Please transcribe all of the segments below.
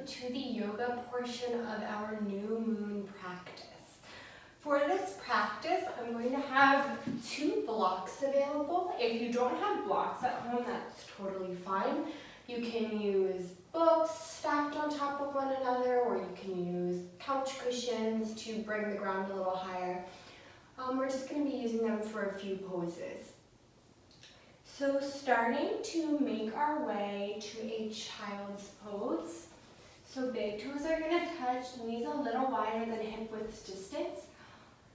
to the yoga portion of our new moon practice. For this practice, I'm going to have 2 blocks available. If you don't have blocks at home, that's totally fine. You can use books stacked on top of one another, or you can use couch cushions to bring the ground a little higher. We're just going to be using them for a few poses. So starting to make our way to a child's pose. So big toes are going to touch, knees a little wider than hip width distance.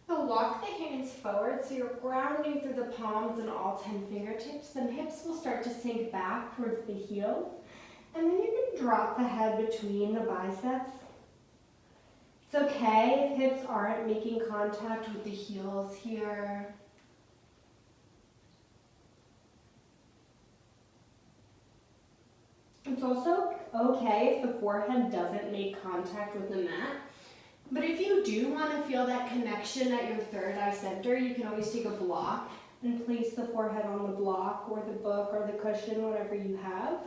You'll walk the hands forward so you're grounding through the palms and all 10 fingertips. Then hips will start to sink back towards the heels. And then you can drop the head between the biceps. It's okay if hips aren't making contact with the heels here. It's also okay if the forehead doesn't make contact with the mat. But if you do want to feel that connection at your third eye center, you can always take a block and place the forehead on the block or the book or the cushion, whatever you have.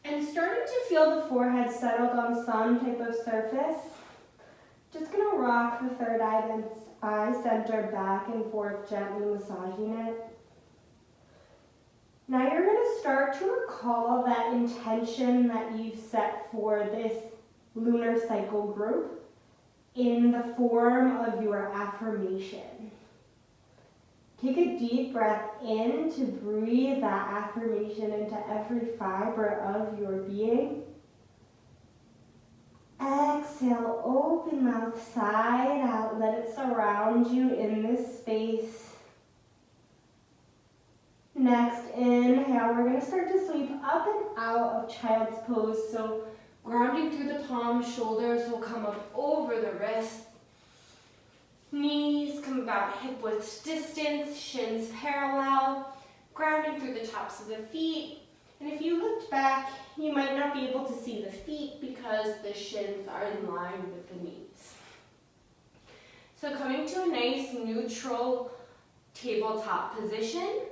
And starting to feel the forehead settled on some type of surface. Just going to rock the third eye center back and forth, gently massaging it. Now you're going to start to recall that intention that you've set for this lunar cycle group in the form of your affirmation. Take a deep breath in to breathe that affirmation into every fiber of your being. Exhale, open mouth, side out, let it surround you in this space. Next, inhale, we're going to start to sweep up and out of child's pose. So grounding through the palms, shoulders will come up over the wrists. Knees come about hip width distance, shins parallel. Grounding through the tops of the feet. And if you looked back, you might not be able to see the feet because the shins are in line with the knees. So coming to a nice neutral tabletop position.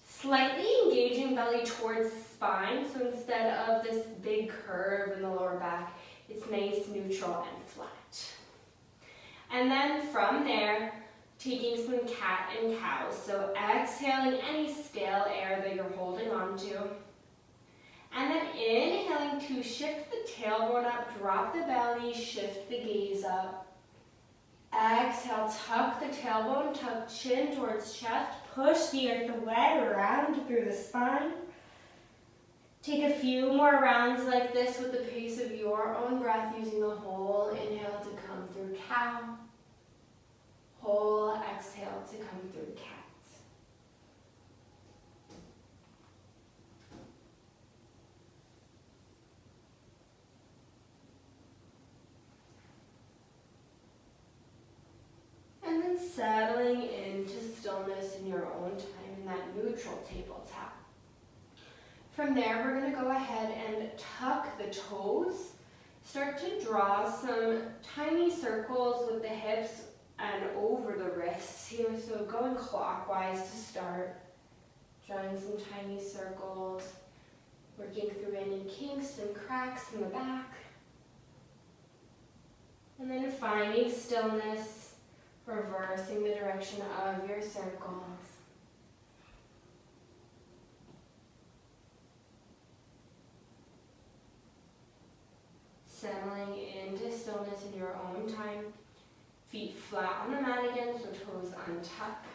Slightly engaging belly towards the spine, so instead of this big curve in the lower back, it's nice, neutral, and flat. And then from there, taking some cat and cow. So exhaling any stale air that you're holding on to. And then inhaling to shift the tailbone up, drop the belly, shift the gaze up. Exhale, tuck the tailbone, tuck chin towards chest, push the earth away, round through the spine. Take a few more rounds like this with the pace of your own breath, using the whole inhale to come through cow, whole exhale to come through cat. Settling into stillness in your own time in that neutral tabletop. From there, we're going to go ahead and tuck the toes. Start to draw some tiny circles with the hips and over the wrists here. So going clockwise to start. Drawing some tiny circles. Working through any kinks and cracks in the back. And then finding stillness. Reversing the direction of your circles. Settling into stillness in your own time. Feet flat on the mat again, so toes untucked.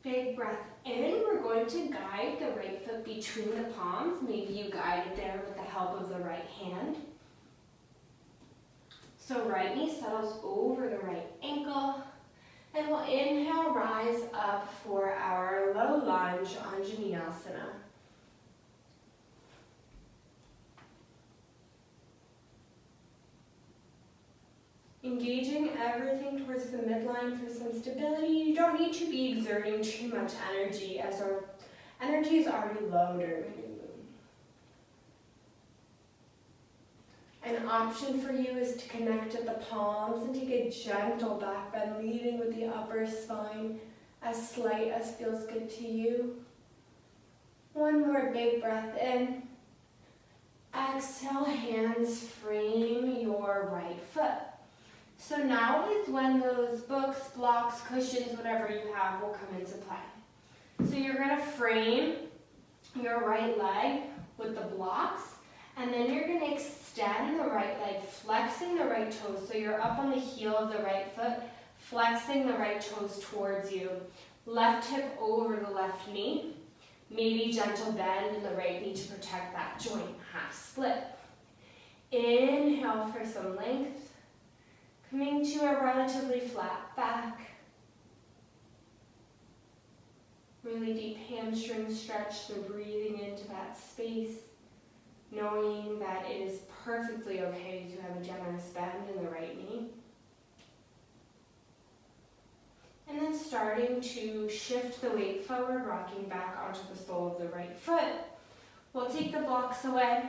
Big breath in. We're going to guide the right foot between the palms. Maybe you guide it there with the help of the right hand. So right knee settles over the right ankle, and we'll inhale, rise up for our low lunge, Anjaneyasana. Engaging everything towards the midline for some stability. You don't need to be exerting too much energy, as our energy is already low during the new moon. An option for you is to connect at the palms and take a gentle back bend, leading with the upper spine, as slight as feels good to you. One more big breath in. Exhale, hands frame your right foot. So now is when those books, blocks, cushions, whatever you have will come into play. So you're gonna frame your right leg with the blocks, and then you're gonna extend the right leg, flexing the right toes. So you're up on the heel of the right foot, flexing the right toes towards you. Left hip over the left knee. Maybe gentle bend in the right knee to protect that joint, half split. Inhale for some length. Coming to a relatively flat back. Really deep hamstring stretch, so breathing into that space. Knowing that it is perfectly okay to have a generous bend in the right knee. And then starting to shift the weight forward, rocking back onto the sole of the right foot. We'll take the blocks away.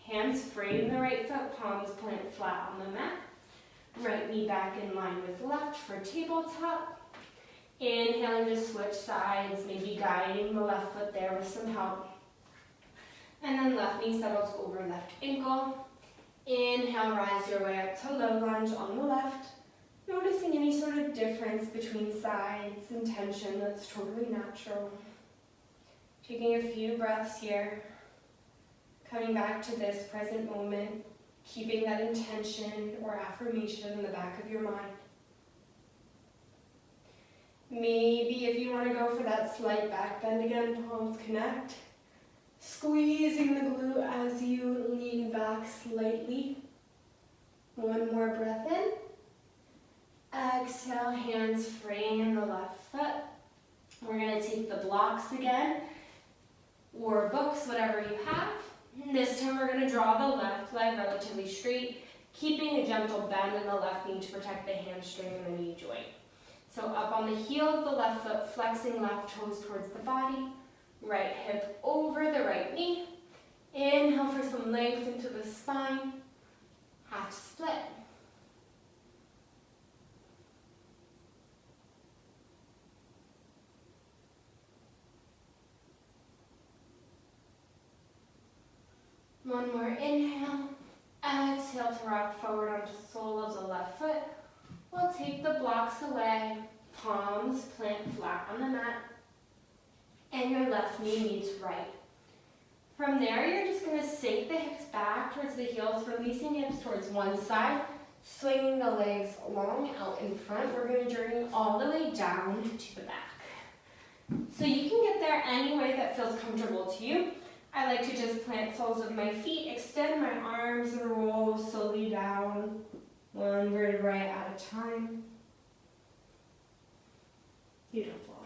Hands frame the right foot, palms plant flat on the mat. Right knee back in line with left for tabletop. Inhaling to switch sides, maybe guiding the left foot there with some help. And then left knee settles over left ankle. Inhale, rise your way up to low lunge on the left. Noticing any sort of difference between sides and tension, that's totally natural. Taking a few breaths here. Coming back to this present moment. Keeping that intention or affirmation in the back of your mind. Maybe if you want to go for that slight back bend again, palms connect. Squeezing the glute as you lean back slightly. One more breath in. Exhale, hands frame the left foot. We're going to take the blocks again, or books, whatever you have. This time we're going to draw the left leg relatively straight, keeping a gentle bend in the left knee to protect the hamstring and the knee joint. So up on the heel of the left foot, flexing left toes towards the body, right hip over the right knee. Inhale for some length into the spine, half split. One more inhale. Exhale to rock forward onto the sole of the left foot. We'll take the blocks away. Palms plant flat on the mat. And your left knee meets right. From there, you're just going to sink the hips back towards the heels, releasing the hips towards one side, swinging the legs long out in front. We're going to journey all the way down to the back. So you can get there any way that feels comfortable to you. I like to just plant soles of my feet, extend my arms, and roll slowly down, one vertebrae at a time. Beautiful.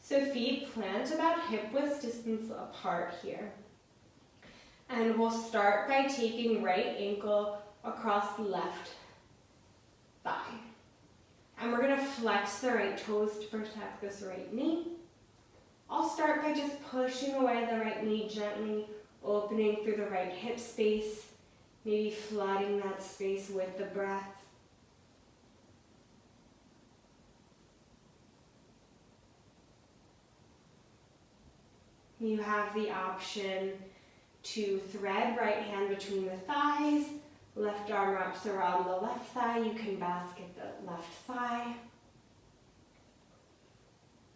So feet plant about hip-width distance apart here. And we'll start by taking right ankle across left thigh. And we're going to flex the right toes to protect this right knee. I'll start by just pushing away the right knee gently, opening through the right hip space, maybe flooding that space with the breath. You have the option to thread right hand between the thighs, left arm wraps around the left thigh. You can basket the left thigh.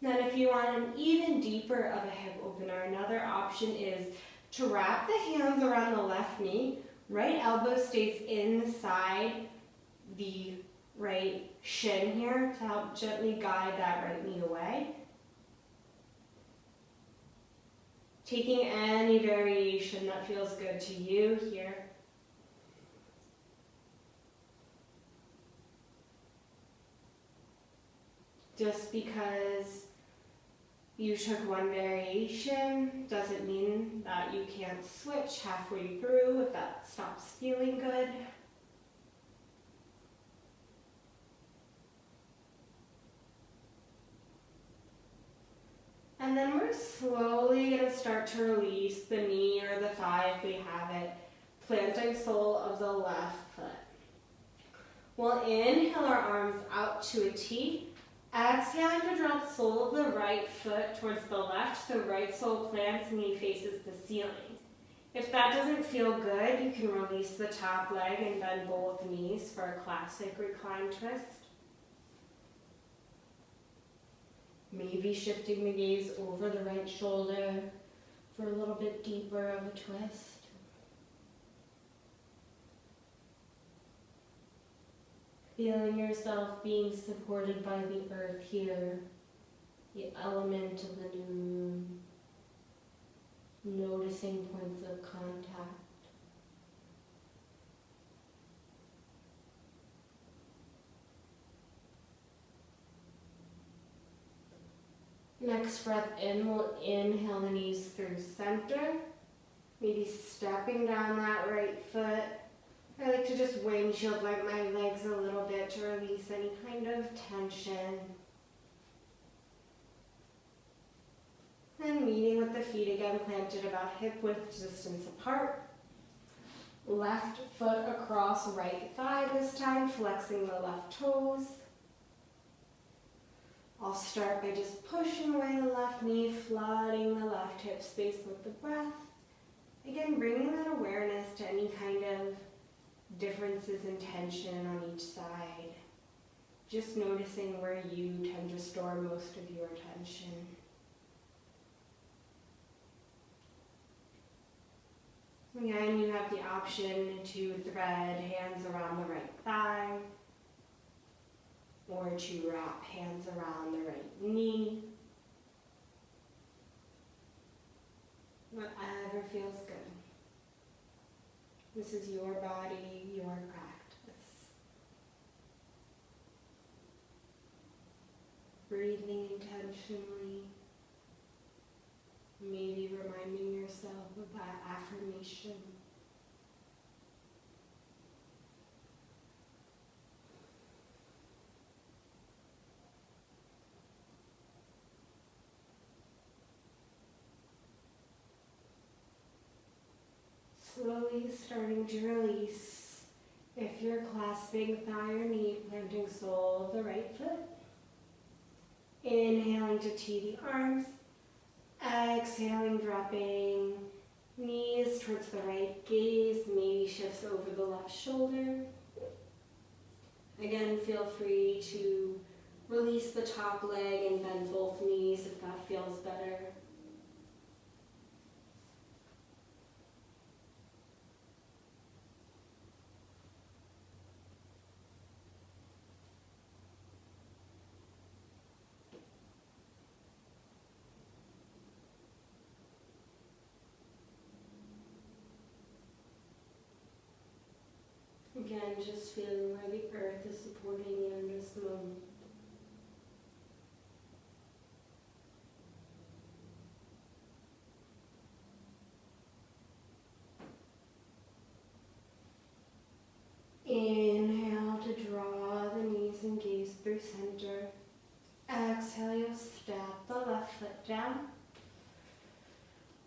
Then if you want an even deeper of a hip opener, another option is to wrap the hands around the left knee. Right elbow stays inside the right shin here to help gently guide that right knee away. Taking any variation that feels good to you here. Just because you took one variation doesn't mean that you can't switch halfway through if that stops feeling good. And then we're slowly going to start to release the knee or the thigh if we have it, planting sole of the left foot. We'll inhale our arms out to a T, Exhaling to draw the sole of the right foot towards the left, the right sole plants, knee faces the ceiling. If that doesn't feel good, you can release the top leg and bend both knees for a classic recline twist. Maybe shifting the gaze over the right shoulder for a little bit deeper of a twist. Feeling yourself being supported by the earth here, the element of the new moon. Noticing points of contact. Next breath in, we'll inhale the knees through center. Maybe stepping down that right foot. I like to just windshield like my legs a little bit to release any kind of tension. And meeting with the feet again, planted about hip width distance apart. Left foot across right thigh this time, flexing the left toes. I'll start by just pushing away the left knee, flooding the left hip space with the breath. Again, bringing that awareness to any kind of differences in tension on each side. Just noticing where you tend to store most of your tension. Again, you have the option to thread hands around the right thigh or to wrap hands around the right knee. Whatever feels good. This is your body, your practice. Breathing intentionally. Maybe reminding yourself of that affirmation. Slowly starting to release. If you're clasping thigh or knee, planting sole of the right foot. Inhaling to tee the arms. Exhaling, dropping knees towards the right gaze, maybe shifts over the left shoulder. Again, feel free to release the top leg and bend both knees if that feels better. Again, just feeling where the earth is supporting you in this moment. Inhale to draw the knees and gaze through center. Exhale, you'll step the left foot down.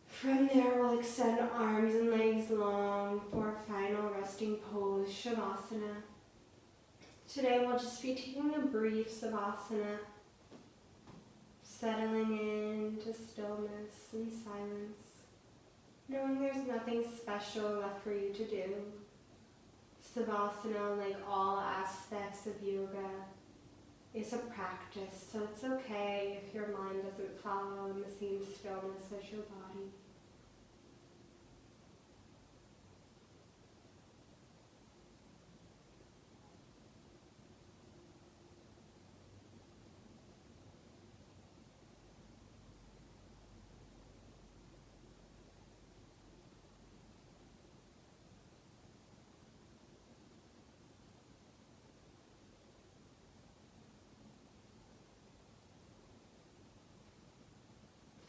From there, we'll extend arms and legs long for final resting pose, Shavasana. Today, we'll just be taking a brief Savasana, settling into stillness and silence, knowing there's nothing special left for you to do. Savasana, like all aspects of yoga, is a practice, so it's okay if your mind doesn't follow in the same stillness as your body.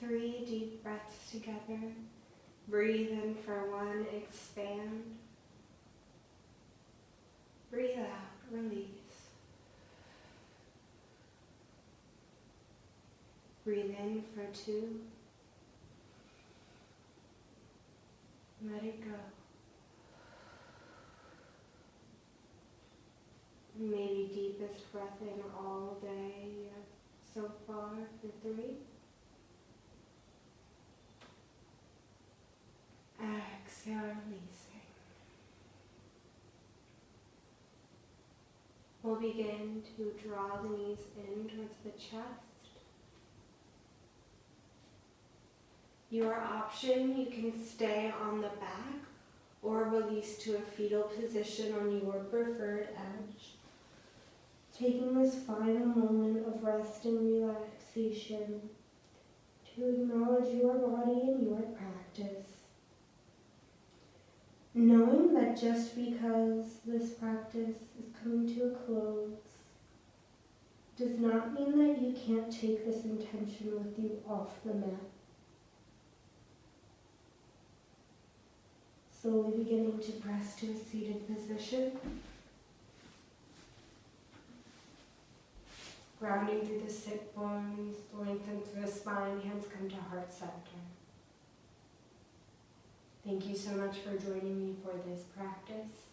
Three deep breaths together. Breathe in for one, expand. Breathe out, release. Breathe in for two. Let it go. Maybe deepest breath in all day yet. so far for 3. Exhale, releasing. We'll begin to draw the knees in towards the chest. Your option, you can stay on the back or release to a fetal position on your preferred edge. Taking this final moment of rest and relaxation to acknowledge your body and your practice. Knowing that just because this practice is coming to a close does not mean that you can't take this intention with you off the mat. Slowly beginning to press to a seated position. Grounding through the sit bones, lengthen through the spine, hands come to heart center. Thank you so much for joining me for this practice.